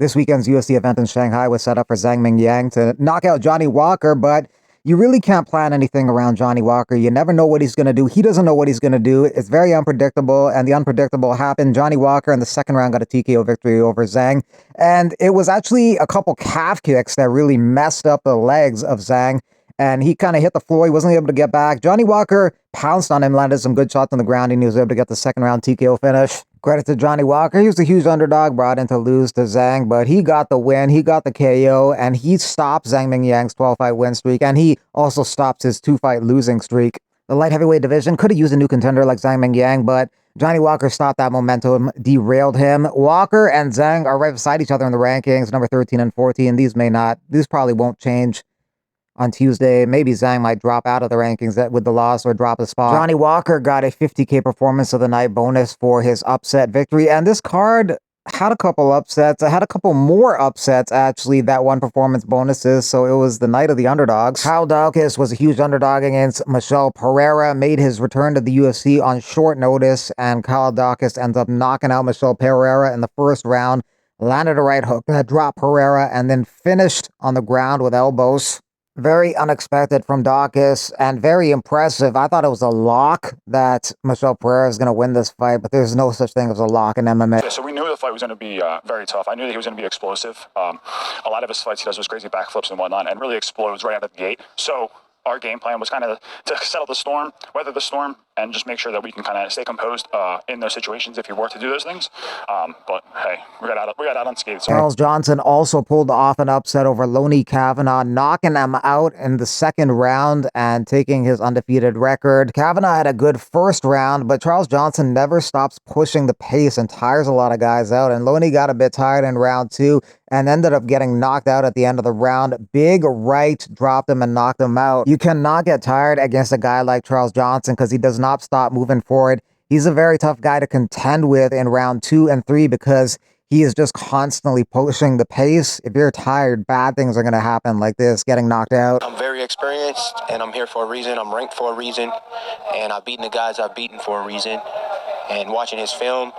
This weekend's UFC event in Shanghai was set up for Zhang Mingyang to knock out Johnny Walker, but you really can't plan anything around Johnny Walker. You never know what he's going to do. He doesn't know what he's going to do. It's very unpredictable, and the unpredictable happened. Johnny Walker in the second round got a TKO victory over Zhang, and it was actually a couple calf kicks that really messed up the legs of Zhang, and he kind of hit the floor. He wasn't able to get back. Johnny Walker pounced on him, landed some good shots on the ground, and he was able to get the second round TKO finish. Credit to Johnny Walker. He was a huge underdog, brought in to lose to Zhang, but he got the win. He got the KO, and he stopped Zhang Mingyang's 12-fight win streak, and he also stopped his 2-fight losing streak. The light heavyweight division could have used a new contender like Zhang Mingyang, but Johnny Walker stopped that momentum, derailed him. Walker and Zhang are right beside each other in the rankings, number 13 and 14. These probably won't change on Tuesday. Maybe Zhang might drop out of the rankings with the loss or drop a spot. Johnny Walker got a 50K performance of the night bonus for his upset victory. And this card had a couple upsets. I had a couple more upsets, actually, that won performance bonuses. So it was the night of the underdogs. Daukaus was a huge underdog against Michel Pereira, made his return to the UFC on short notice. And Daukaus ends up knocking out Michel Pereira in the first round, landed a right hook that dropped Pereira, and then finished on the ground with elbows. Very unexpected from Daukaus and very impressive. I thought it was a lock that Michel Pereira is going to win this fight, but there's no such thing as a lock in MMA. Yeah, so we knew the fight was going to be very tough. I knew that he was going to be explosive. A lot of his fights, he does those crazy backflips and whatnot, and really explodes right out of the gate. So our game plan was kind of to settle the storm, weather the storm, and just make sure that we can kind of stay composed in those situations if you were to do those things. But hey, we got out unscathed. So. Charles Johnson also pulled off an upset over Loney Kavanaugh, knocking him out in the second round and taking his undefeated record. Kavanaugh had a good first round, but Charles Johnson never stops pushing the pace and tires a lot of guys out. And Loney got a bit tired in round 2 and ended up getting knocked out at the end of the round. Big right dropped him and knocked him out. You cannot get tired against a guy like Charles Johnson because he does not stop moving forward. He's a very tough guy to contend with in round 2 and 3 because he is just constantly pushing the pace. If you're tired, bad things are going to happen like this, getting knocked out. I'm very experienced, and I'm here for a reason. I'm ranked for a reason, and I've beaten the guys I've beaten for a reason. And watching his film,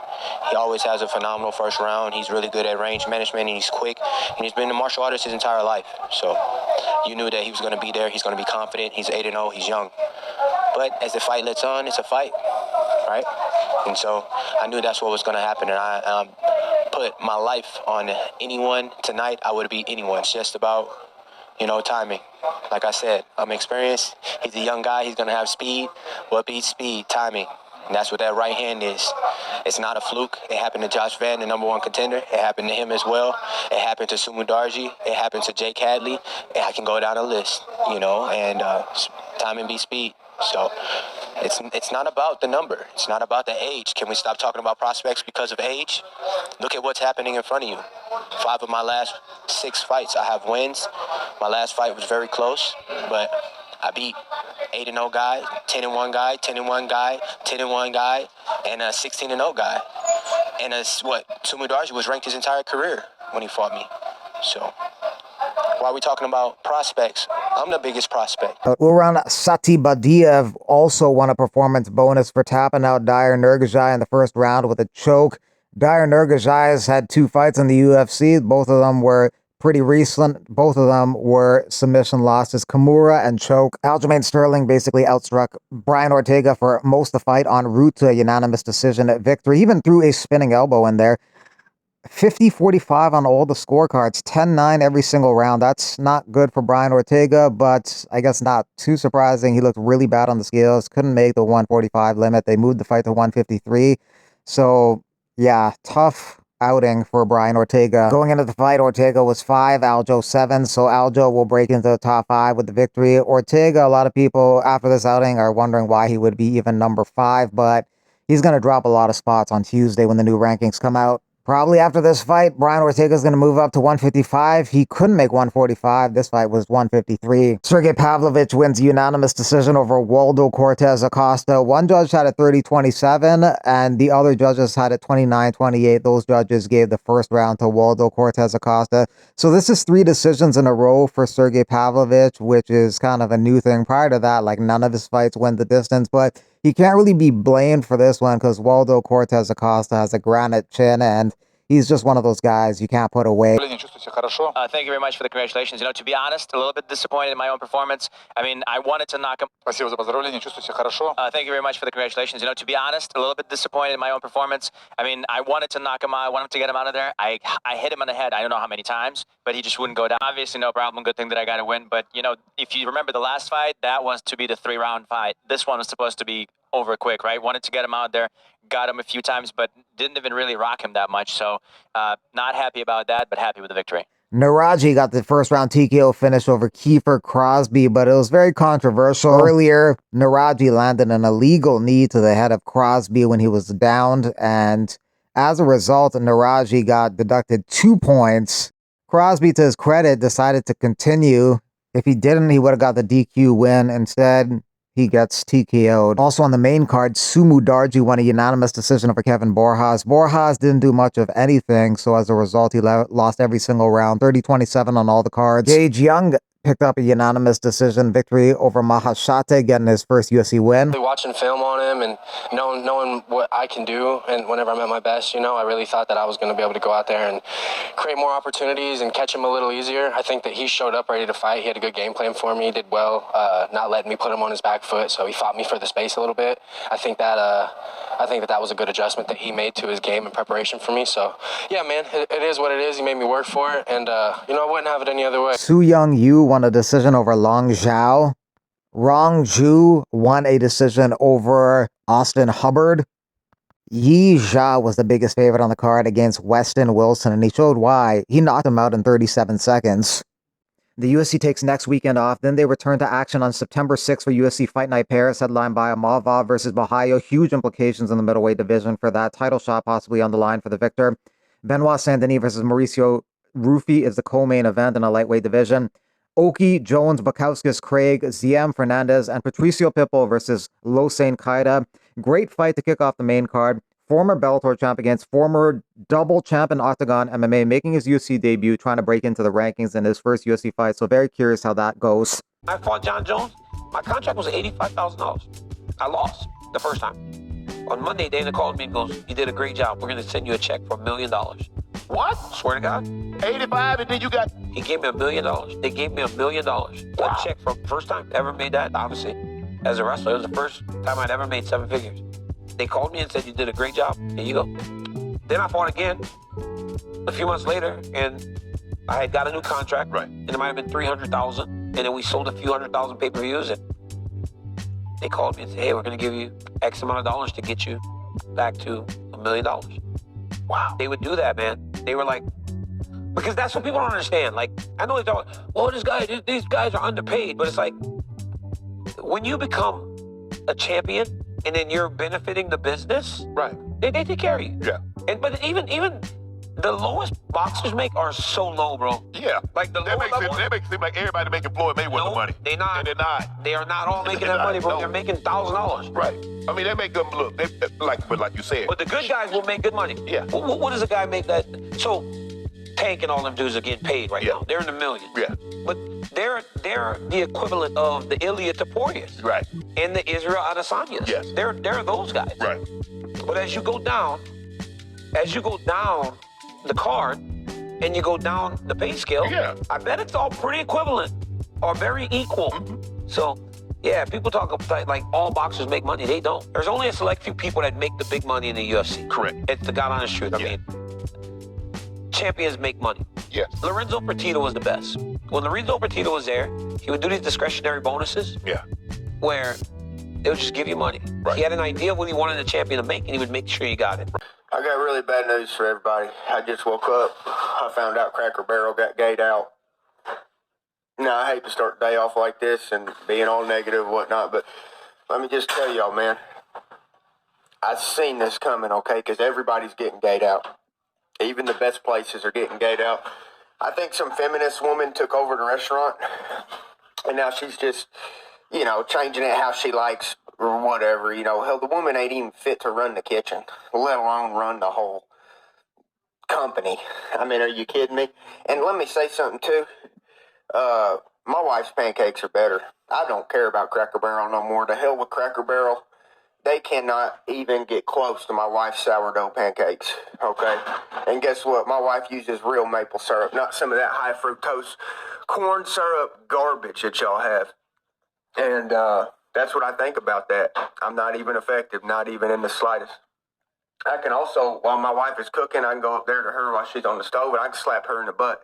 he always has a phenomenal first round. He's really good at range management, and he's quick. And he's been a martial artist his entire life. So you knew that he was going to be there. He's going to be confident. He's 8-0. He's young. But as the fight lets on, it's a fight, right? And so I knew that's what was going to happen. And I put my life on anyone tonight. I would beat anyone. It's just about, timing. Like I said, I'm experienced. He's a young guy. He's going to have speed. What beats speed? Timing. And that's what that right hand is. It's not a fluke. It happened to Josh Van, the number 1 contender. It happened to him as well. It happened to Sumu Darji. It happened to Jake Hadley. And I can go down a list, and timing beats speed. So it's not about the number. It's not about the age. Can we stop talking about prospects because of age? Look at what's happening in front of you. 5 of my last 6 fights, I have wins. My last fight was very close, but I beat 8-0 guy, 10-1 guy, 10-1 guy, 10-1 guy, and a 16-0 guy. And Sumu Darji was ranked his entire career when he fought me. So why are we talking about prospects? I'm the biggest prospect. Uran Sati Badv also won a performance bonus for tapping out Dair Nurgazai in the first round with a choke. Dair Nurgazai has had 2 fights in the UFC. Both of them were pretty recent. Both of them were submission losses, Kimura and choke. Aljamain Sterling basically outstruck Brian Ortega for most of the fight en route to a unanimous decision victory. He even threw a spinning elbow in there. 50-45 on all the scorecards, 10-9 every single round. That's not good for Brian Ortega, but I guess not too surprising. He looked really bad on the scales, couldn't make the 145 limit. They moved the fight to 153. So, yeah, tough outing for Brian Ortega. Going into the fight, Ortega was 5, Aljo 7, so Aljo will break into the top 5 with the victory. Ortega, a lot of people after this outing are wondering why he would be even number 5, but he's going to drop a lot of spots on Tuesday when the new rankings come out. Probably after this fight, Brian Ortega is going to move up to 155. He couldn't make 145. This fight was 153. Sergey Pavlovich wins unanimous decision over Waldo Cortez Acosta. One judge had it 30-27, and the other judges had it 29-28. Those judges gave the first round to Waldo Cortez Acosta. So this is 3 decisions in a row for Sergey Pavlovich, which is kind of a new thing. Prior to that, none of his fights went the distance, but he can't really be blamed for this one because Waldo Cortez Acosta has a granite chin, and He's just one of those guys you can't put away. Thank you very much for the congratulations. To be honest, a little bit disappointed in my own performance. I mean, I wanted to knock him. Thank you very much for the congratulations. To be honest, a little bit disappointed in my own performance. I mean, I wanted to knock him out. I wanted to get him out of there. I hit him on the head. I don't know how many times, but he just wouldn't go down. Obviously, no problem. Good thing that I got to win. But, if you remember the last fight, that was to be the 3-round fight. This one was supposed to be over quick, right? Wanted to get him out there. Got him a few times, but didn't even really rock him that much. So not happy about that, but happy with the victory. Naraji got the first round TKO finish over Kiefer Crosby, but it was very controversial. Earlier, Naraji landed an illegal knee to the head of Crosby when he was downed, and as a result, Naraji got deducted 2 points. Crosby, to his credit, decided to continue. If he didn't, he would have got the DQ win. Instead, he gets TKO'd. Also on the main card, Sumu Darji won a unanimous decision over Kevin Borjas. Borjas didn't do much of anything, so as a result, he lost every single round, 30-27 on all the cards. Gage Young picked up a unanimous decision victory over Mahashate, getting his first UFC win. Watching film on him and knowing what I can do, and whenever I'm at my best, I really thought that I was going to be able to go out there and create more opportunities and catch him a little easier. I think that he showed up ready to fight. He had a good game plan for me. He did well, not letting me put him on his back foot, so he fought me for the space a little bit. I think that was a good adjustment that he made to his game in preparation for me. So, yeah, man, it is what it is. He made me work for it, and, I wouldn't have it any other way. Su Young Yu won a decision over Long Zhao. Rong Zhu won a decision over Austin Hubbard. Yi Zha was the biggest favorite on the card against Weston Wilson, and he showed why. He knocked him out in 37 seconds. The UFC takes next weekend off. Then they return to action on September 6th for UFC Fight Night Paris, headlined by Amava versus Bahayo. Huge implications in the middleweight division for that title shot possibly on the line for the victor. Benoit Saint-Denis versus Mauricio Rufy is the co-main event in a lightweight division. Oki, Jones, Bukowskis, Craig, Ziem Fernandez, and Patricio Pitbull versus Losane Kaida. Great fight to kick off the main card. Former Bellator champ against former double champ in Octagon MMA, making his UFC debut, trying to break into the rankings in his first UFC fight. So very curious how that goes. I fought John Jones. My contract was $85,000. I lost the first time. On Monday, Dana called me and goes, "You did a great job. We're going to send you a check for $1 million." What? Swear to God. 85, and then you got... He gave me $1 million. They gave me $1 million. Wow. A check for first time ever made that, obviously. As a wrestler, it was the first time I'd ever made 7 figures. They called me and said, "You did a great job. Here you go." Then I fought again a few months later, and I had got a new contract. Right. And it might have been $300,000. And then we sold a few $100,000 pay-per-views, and they called me and said, "Hey, we're going to give you X amount of dollars to get you back to $1 million." Wow. They would do that, man. They were like, because that's what people don't understand. Like, I know they thought, well, these guys are underpaid, but it's like, when you become a champion and then you're benefiting the business, Right. They take care of you. Yeah. But even the lowest boxers make are so low, bro. Yeah. Like the that lower level. makes it seem like everybody making Floyd Mayweather money. They're not. And they're not. They are not all making They're that money, not, bro. no. They're making $1,000. Right. I mean, they make them look, but like you said. But the good guys will make good money. Yeah. What does a guy make that? So Tank and all them dudes are getting paid right now. They're in the millions. Yeah. But they're the equivalent of the Ilya Taporius. Right. And the Israel Adesanyas. Yes. They're those guys. Right. But as you go down the card and you go down the pay scale, Yeah. I bet it's all pretty equivalent or very equal. Mm-hmm. So, yeah, people talk about like all boxers make money. They don't. There's only a select few people that make the big money in the UFC. Correct. It's the God honest truth. I mean, champions make money. Yes. Lorenzo Fertitta was the best. When Lorenzo Fertitta was there, he would do these discretionary bonuses. Yeah. Where they would just give you money. Right. He had an idea of what he wanted the champion to make, and he would make sure you got it. I got really bad news for everybody. I just woke up. I found out Cracker Barrel got gayed out. Now, I hate to start the day off like this and being all negative and whatnot, but let me just tell y'all, man, I seen this coming, okay, because everybody's getting gayed out. Even the best places are getting gayed out. I think some feminist woman took over the restaurant, and now she's just, changing it how she likes or whatever. Hell, the woman ain't even fit to run the kitchen, let alone run the whole company. I mean, are you kidding me? And let me say something, too. My wife's pancakes are better. I don't care about Cracker Barrel no more. To hell with Cracker Barrel. they cannot even get close to my wife's sourdough pancakes, okay? And guess what? My wife uses real maple syrup, not some of that high fructose corn syrup garbage that y'all have. And that's what I think about that. I'm not even effective, not even in the slightest. I can also, while my wife is cooking, I can go up there to her while she's on the stove, and I can slap her in the butt.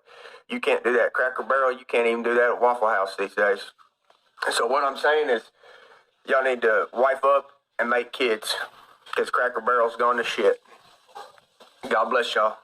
You can't do that at Cracker Barrel. You can't even do that at Waffle House these days. So what I'm saying is, y'all need to wife up and make kids, because Cracker Barrel's gone to shit. God bless y'all.